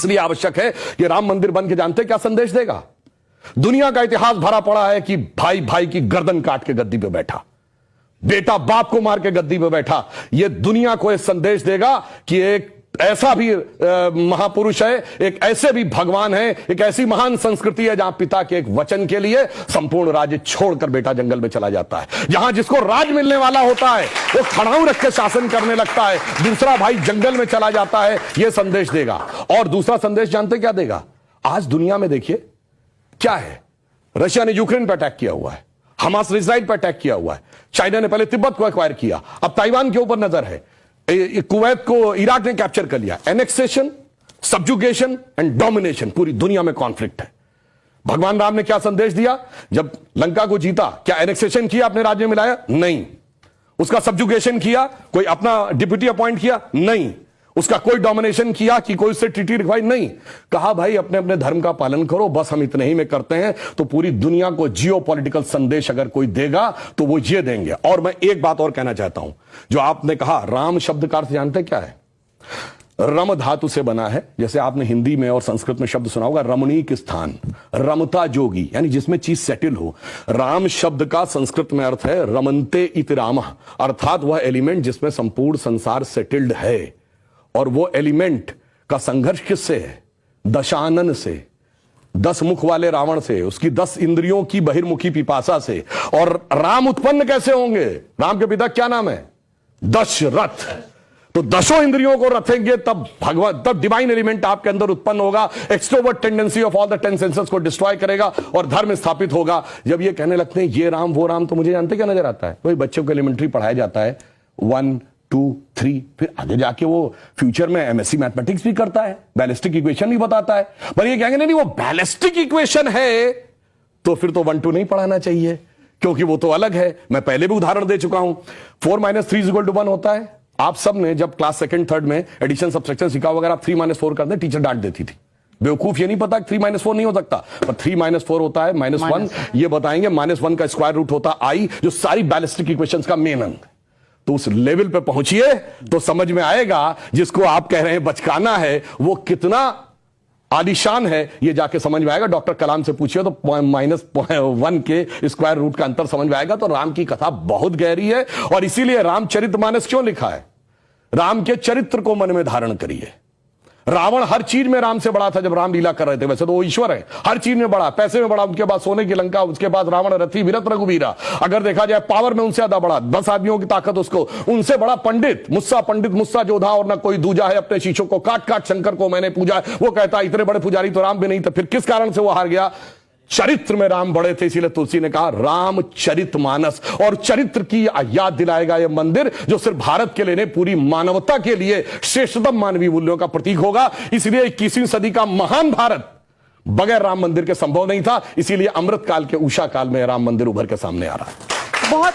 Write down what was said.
इसलिए आवश्यक है कि राम मंदिर बन के जानते क्या संदेश देगा। दुनिया का इतिहास भरा पड़ा है कि भाई भाई की गर्दन काट के गद्दी पे बैठा, बेटा बाप को मार के गद्दी पे बैठा। यह दुनिया को एक संदेश देगा कि एक ऐसा भी महापुरुष है, एक ऐसे भी भगवान है, एक ऐसी महान संस्कृति है जहां पिता के एक वचन के लिए संपूर्ण राज्य छोड़कर बेटा जंगल में चला जाता है। जहां जिसको राज मिलने वाला होता है वो खड़ाऊ रख के शासन करने लगता है, दूसरा भाई जंगल में चला जाता है। यह संदेश देगा। और दूसरा संदेश जानते क्या देगा? आज दुनिया में देखिए क्या है, रशिया ने यूक्रेन पर अटैक किया हुआ है, हमास ने इजराइल पर अटैक किया हुआ है, चाइना ने पहले तिब्बत को एक्वायर किया, अब ताइवान के ऊपर नजर है, कुवैत को इराक ने कैप्चर कर लिया। एनेक्सेशन, सब्जुगेशन एंड डोमिनेशन, पूरी दुनिया में कॉन्फ्लिक्ट है। भगवान राम ने क्या संदेश दिया? जब लंका को जीता, क्या एनेक्सेशन किया, अपने राज्य में मिलाया? नहीं। उसका सब्जुगेशन किया, कोई अपना डिप्यूटी अपॉइंट किया? नहीं। उसका कोई डोमिनेशन किया कि कोई उससे ट्रीटी रिक्वाई? नहीं। कहा भाई अपने अपने धर्म का पालन करो, बस हम इतने ही में करते हैं। तो पूरी दुनिया को जियोपॉलिटिकल संदेश अगर कोई देगा तो वो ये देंगे। और मैं एक बात और कहना चाहता हूं, जो आपने कहा राम शब्द का अर्थ जानते क्या है? रम धातु से बना है। जैसे आपने हिंदी में और संस्कृत में शब्द सुना होगा रमणीक स्थान, रमता जोगी, यानी जिसमें चीज सेटल हो। राम शब्द का संस्कृत में अर्थ है रमन्ते इति रामः, अर्थात वह एलिमेंट जिसमें संपूर्ण संसार सेटल्ड है। और वो एलिमेंट का संघर्ष किससे है? दशानन से, 10 मुख वाले रावण से, उसकी 10 इंद्रियों की बहिर्मुखी पिपासा से। और राम उत्पन्न कैसे होंगे? राम के पिता क्या नाम है? दशरथ। तो 10 इंद्रियों को रखेंगे तब भगवान, तब डिवाइन एलिमेंट आपके अंदर उत्पन्न होगा। Extrovert tendency of all the 10 senses को डिस्ट्रॉय करेगा और धर्म स्थापित होगा। जब ये कहने लगते हैं ये राम वो राम, तो मुझे जानते क्या नजर आता है? वही बच्चों को एलिमेंट्री पढ़ाया जाता है 1 2 3, फिर आगे जाके वो फ्यूचर में एमएससी मैथमेटिक्स भी करता है, बैलिस्टिक इक्वेशन भी बताता है। पर ये कहेंगे नहीं वो बैलिस्टिक इक्वेशन है, तो फिर तो 1 2 नहीं पढ़ाना चाहिए, क्योंकि वो तो अलग है। मैं पहले भी उदाहरण दे चुका हूं। 4 - 3 = 1 होता है। आप सब ने जब क्लास 2nd 3rd में एडिशन सब्ट्रैक्शन सीखा, अगर आप 3 - 4 करते टीचर डांट देती थी। बेवकूफ, ये नहीं पता 3 - 4 नहीं हो सकता, पर 3 - 4 होता है -1। ये बताएंगे -1 का स्क्वायर रूट होता आई, जो सारी बैलिस्टिक इक्वेशंस का मेन अंग। तो उस लेवल पे पहुंचिए तो समझ में आएगा जिसको आप कह रहे हैं बचकाना है वो कितना आलीशान है, ये जाके समझ में आएगा। डॉक्टर कलाम से पूछिए तो -1 के स्क्वायर रूट का अंतर समझ में आएगा। तो राम की कथा बहुत गहरी है और इसीलिए रामचरितमानस क्यों लिखा है? राम के चरित्र को मन में धारण करिए। रावण हर चीज में राम से बड़ा था जब राम लीला कर रहे थे। वैसे तो वो ईश्वर है, हर चीज में बड़ा, पैसे में बड़ा, उनके बाद सोने की लंका, उसके बाद रावण रथी विरत रघुवीरा। अगर देखा जाए पावर में उनसे ज्यादा बड़ा, 10 आदमियों की ताकत उसको, उनसे बड़ा पंडित मुस्सा जोधा और ना कोई दूजा है। अपने शीशों को काट काट शंकर को मैंने पूजा। वो कहता इतने बड़े पुजारी तो राम भी नहीं थे। फिर किस कारण से वो हार गया? चरित्र में राम बड़े थे। इसीलिए तुलसी ने कहा रामचरितमानस। और चरित्र की याद दिलाएगा यह मंदिर, जो सिर्फ भारत के लिए नहीं पूरी मानवता के लिए श्रेष्ठतम मानवीय मूल्यों का प्रतीक होगा। इसलिए 21वीं सदी का महान भारत बगैर राम मंदिर के संभव नहीं था। इसीलिए अमृत काल के उषा काल में राम मंदिर उभर के सामने आ रहा है। बहुत